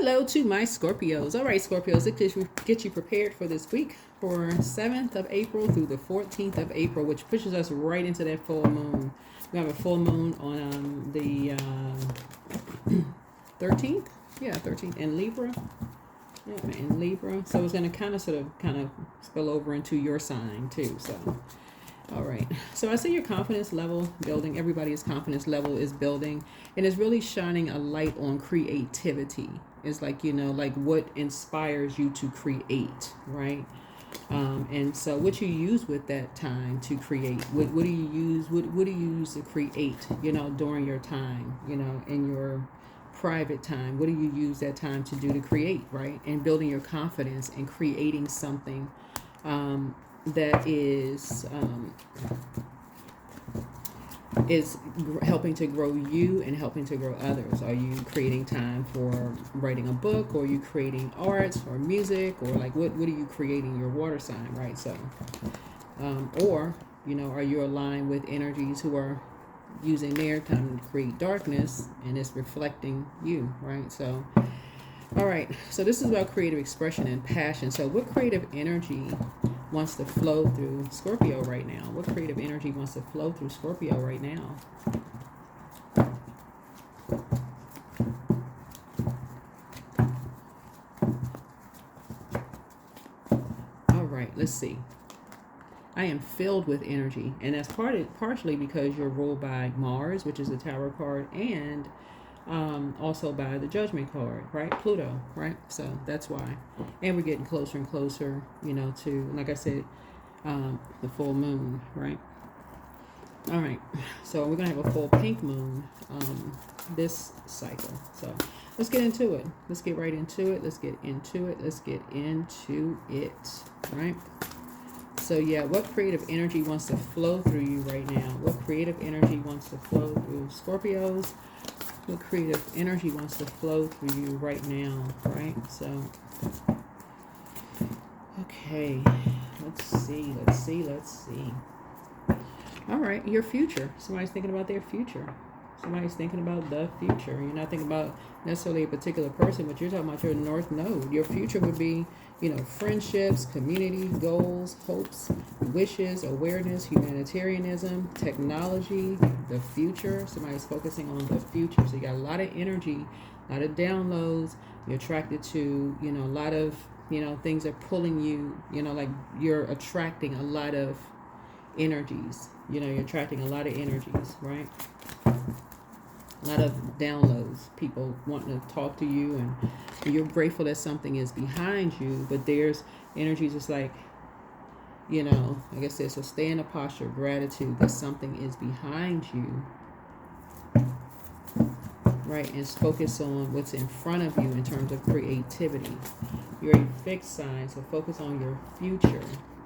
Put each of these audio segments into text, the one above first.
Hello to my Scorpios. All right, Scorpios, it get you prepared for this week for 7th of April through the 14th of April, which pushes us right into that full moon. We have a full moon on the 13th. Yeah, 13th in Libra. Yeah, in Libra. So it's going to kind of spill over into your sign too. So, all right. So I see your confidence level building. Everybody's confidence level is building, and it's really shining a light on creativity. It's like, like what inspires you to create, right? And so what you use with that time to create, what do you use? What do you use to create, during your time, in your private time? What do you use that time to do to create, right? And building your confidence and creating something that is helping to grow you and helping to grow others. Are you creating time for writing a book, or are you creating art or music, or like what are you creating? Your water sign, right? So or are you aligned with energies who are using their time to create darkness, and it's reflecting you, right? So all right, so this is about creative expression and passion. So what creative energy wants to flow through Scorpio right now? What creative energy wants to flow through Scorpio right now? All right, let's see. I am filled with energy, and that's partially because you're ruled by Mars, which is the Tower card, and also by the Judgment card, right? Pluto, right? So that's why. And we're getting closer and closer, to, like I said, the full moon, right? All right. So we're going to have a full pink moon this cycle. So let's get into it. Let's get right into it. Let's get into it. Let's get into it, right? So yeah, what creative energy wants to flow through you right now? What creative energy wants to flow through Scorpios? What creative energy wants to flow through you right now, right? So, okay, let's see. All right, your future. Somebody's thinking about their future. Somebody's thinking about the future. You're not thinking about necessarily a particular person, but you're talking about your North Node. Your future would be, friendships, community, goals, hopes, wishes, awareness, humanitarianism, technology, the future. Somebody's focusing on the future. So you got a lot of energy, a lot of downloads. You're attracted to, a lot of, things are pulling you, like you're attracting a lot of energies. You're attracting a lot of energies, right? A lot of downloads, people wanting to talk to you, and you're grateful that something is behind you, but there's energies just like, like I said, so stay in a posture of gratitude that something is behind you, right? And focus on what's in front of you in terms of creativity. You're a fixed sign, so focus on your future.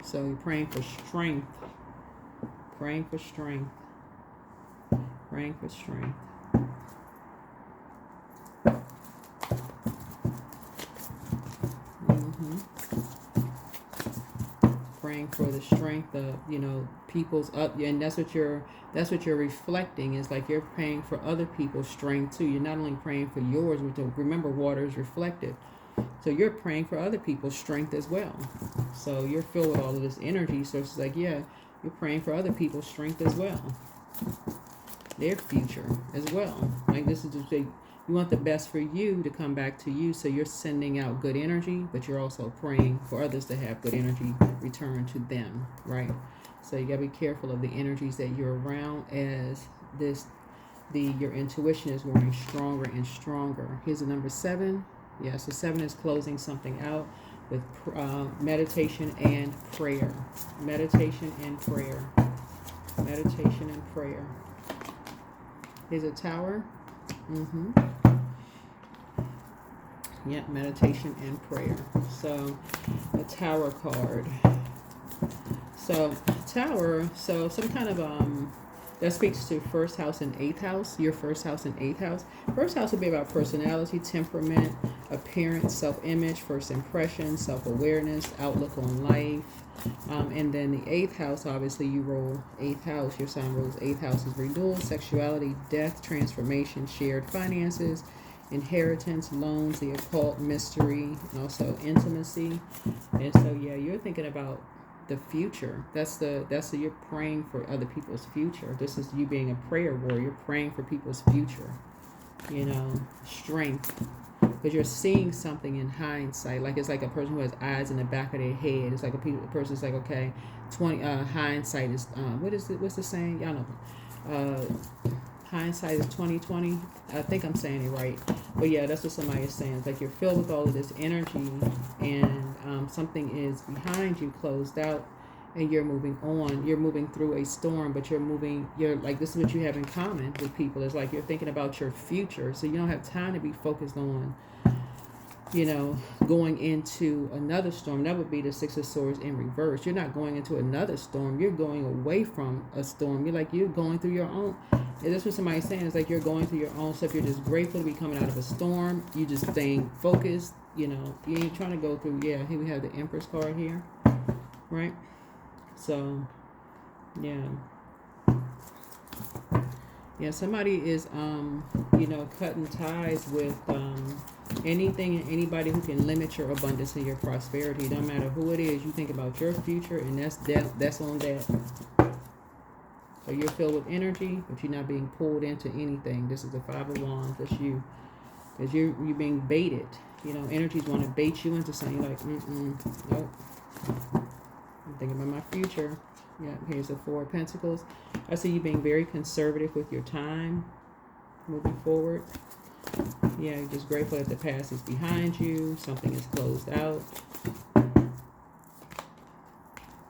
So you're praying for strength, praying for strength, praying for strength. Praying for the strength of people's up, and that's what you're reflecting. Is like you're praying for other people's strength too. You're not only praying for yours, which, remember, water is reflective, so you're praying for other people's strength as well. So you're filled with all of this energy, so it's like, yeah, you're praying for other people's strength as well, their future as well. Like this is just you want the best for you to come back to you, so you're sending out good energy, but you're also praying for others to have good energy return to them, right? So you gotta be careful of the energies that you're around, as your intuition is growing stronger and stronger. Here's the number 7. Yeah, so 7 is closing something out with meditation and prayer. Meditation and prayer. Meditation and prayer. Here's a Tower. Yeah, meditation and prayer. So a Tower card. So Tower, so some kind of that speaks to first house and 8th house. Your first house and 8th house. First house would be about personality, temperament, appearance, self-image, first impression, self-awareness, outlook on life. And then the 8th house, obviously you roll 8th house. Your sign rolls 8th house is renewal, sexuality, death, transformation, shared finances, inheritance, loans, the occult, mystery, and also intimacy. And so yeah, you're thinking about the future. You're praying for other people's future. This is you being a prayer warrior, praying for people's future. Strength, because you're seeing something in hindsight. Like it's like a person who has eyes in the back of their head. It's like a person's like, okay, 20 hindsight is what's the saying? Y'all know. Hindsight is 20/20. I think I'm saying it right, but yeah, that's what somebody is saying. It's like you're filled with all of this energy, and something is behind you, closed out, and you're moving on. You're moving through a storm, but you're like, this is what you have in common with people. It's like you're thinking about your future, so you don't have time to be focused on, going into another storm. That would be the Six of Swords in reverse. You're not going into another storm. You're going away from a storm. You're going through your own. And that's what somebody's saying. It's like you're going through your own stuff. You're just grateful to be coming out of a storm. You just staying focused. You ain't trying to go through. Yeah, here we have the Empress card here, right? So, yeah. Yeah, somebody is, cutting ties with anything and anybody who can limit your abundance and your prosperity. No matter who it is, you think about your future, and that's on that. So you're filled with energy, but you're not being pulled into anything. This is the Five of Wands. That's you. Because you're being baited. Energies want to bait you into something. You're like, nope. I'm thinking about my future. Yeah, here's the Four of Pentacles. I see you being very conservative with your time moving forward. Yeah, you're just grateful that the past is behind you. Something is closed out.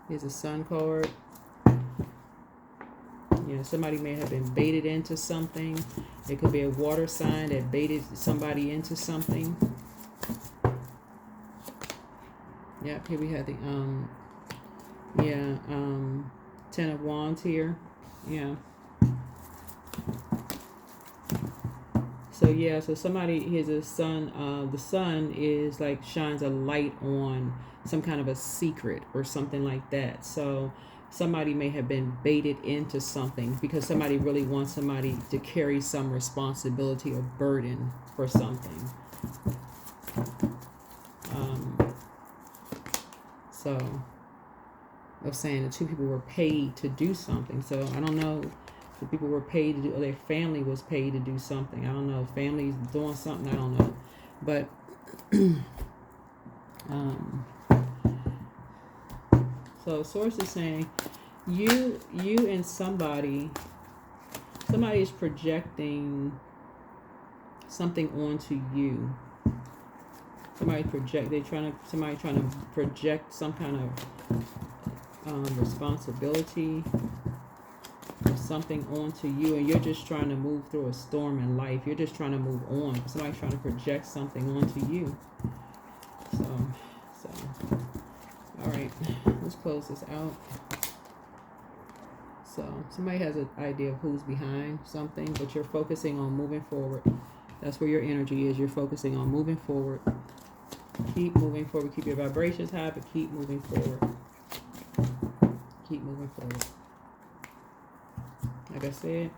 Here's a Sun card. Somebody may have been baited into something. It could be a water sign that baited somebody into something. Yep, here we have the Ten of Wands here. Yeah. So somebody, here's a sun. The sun is like shines a light on some kind of a secret or something like that. So somebody may have been baited into something because somebody really wants somebody to carry some responsibility or burden for something. So I was saying the two people were paid to do something. So I don't know if the people were paid to do, or their family was paid to do something. I don't know. Family's doing something. I don't know. But so source is saying you and somebody is projecting something onto you. Somebody trying to project some kind of responsibility or something onto you, and you're just trying to move through a storm in life. You're just trying to move on. Somebody's trying to project something onto you. So all right, let's close this out. So somebody has an idea of who's behind something, but you're focusing on moving forward. That's where your energy is. You're focusing on moving forward. Keep moving forward. Keep your vibrations high, but keep moving forward. Keep moving forward. Like I said,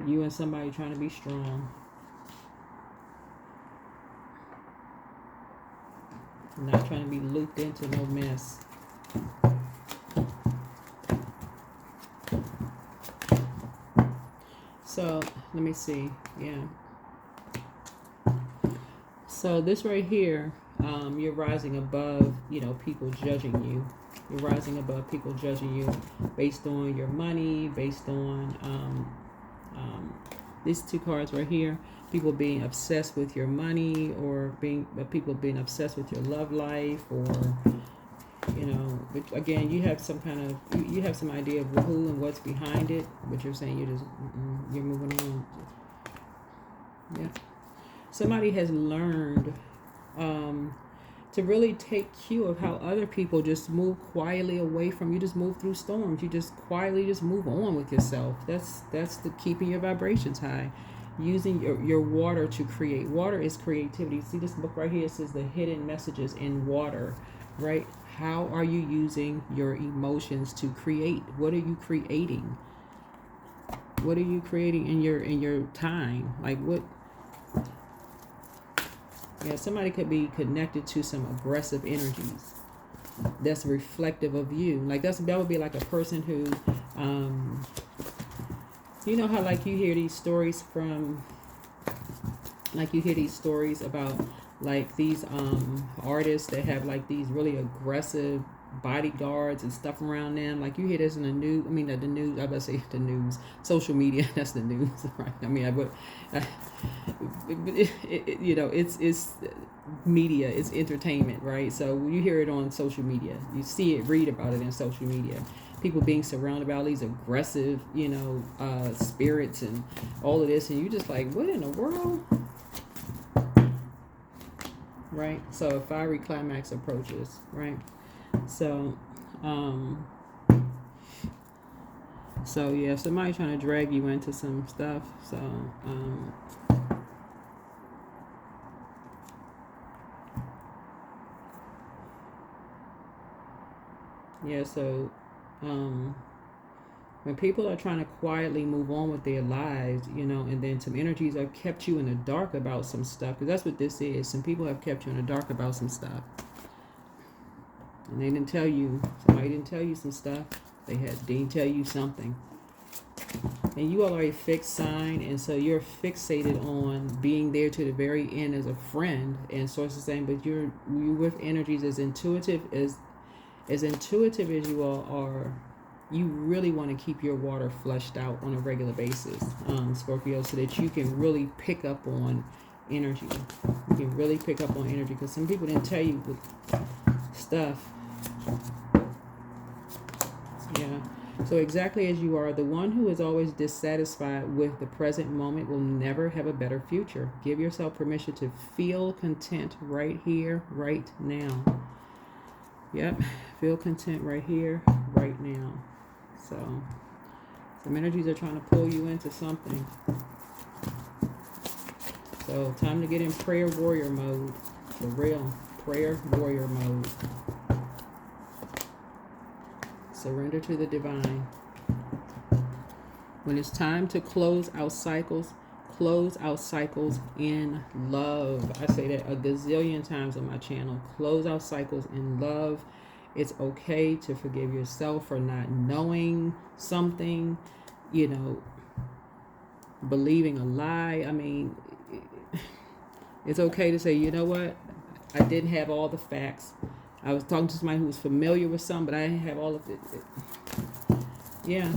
you and somebody trying to be strong. Not trying to be looped into no mess. So let me see. Yeah. So this right here, you're rising above, people judging you. You're rising above people judging you based on your money, based on these two cards right here. People being obsessed with your money, or people being obsessed with your love life, or but again, you have some kind of you have some idea of who and what's behind it, but you're saying you're moving on. Yeah. Somebody has learned to really take cue of how other people just move quietly away from you. Just move through storms. You just quietly just move on with yourself. That's the keeping your vibrations high. Using your water to create. Water is creativity. See this book right here? It says the hidden messages in water, right? How are you using your emotions to create? What are you creating? What are you creating in your time? Like what? Yeah, somebody could be connected to some aggressive energies that's reflective of you. Like that would be like a person who, you know how like you hear these stories from, like you hear these stories about like these artists that have like these really aggressive bodyguards and stuff around them. Like you hear this in the news. I mean, the news. I would say the news, social media. That's the news, right? I mean, you know, it's media. It's entertainment, right? So you hear it on social media. You see it, read about it in social media. People being surrounded by all these aggressive, you know, spirits and all of this, and you just like, what in the world? Right? So a fiery climax approaches, right? So, yeah, somebody trying to drag you into some stuff. So, yeah, so, when people are trying to quietly move on with their lives, you know, and then some energies have kept you in the dark about some stuff, because that's what this is. Some people have kept you in the dark about some stuff. And they didn't tell you, somebody didn't tell you some stuff. They didn't tell you something. And you all are a fixed sign, and so you're fixated on being there to the very end as a friend. And sources saying, but you're with energies as intuitive as you all are. You really want to keep your water flushed out on a regular basis, Scorpio, so that you can really pick up on energy. You can really pick up on energy, because some people didn't tell you stuff. Yeah. So exactly as you are, the one who is always dissatisfied with the present moment will never have a better future. Give yourself permission to feel content right here, right now. Yep. Feel content right here, right now. So some energies are trying to pull you into something. So time to get in prayer warrior mode. For real. Prayer warrior mode. Surrender to the divine. When it's time to close out cycles in love. I say that a gazillion times on my channel. Close out cycles in love. It's okay to forgive yourself for not knowing something, you know, believing a lie. I mean, it's okay to say, you know what? I didn't have all the facts. I was talking to somebody who was familiar with some, but I didn't have all of it. Yeah.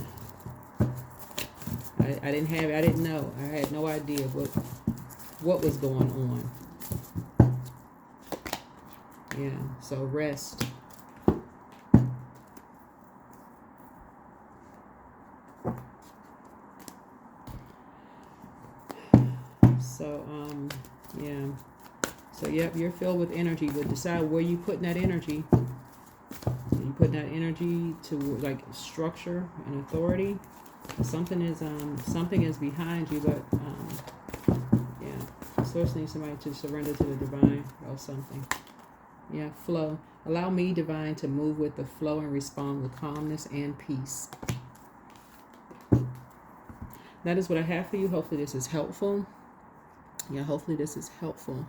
I didn't know. I had no idea what was going on. Yeah. So rest. So, yeah. So, yep, you're filled with energy, but decide where you putting that energy. You putting that energy to, like, structure and authority. Something is behind you, but, yeah. Source needs somebody to surrender to the divine or something. Yeah, flow. Allow me, divine, to move with the flow and respond with calmness and peace. That is what I have for you. Hopefully this is helpful. Yeah, hopefully this is helpful.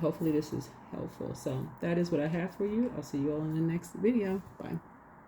Hopefully this is helpful. So that is what I have for you. I'll see you all in the next video. Bye.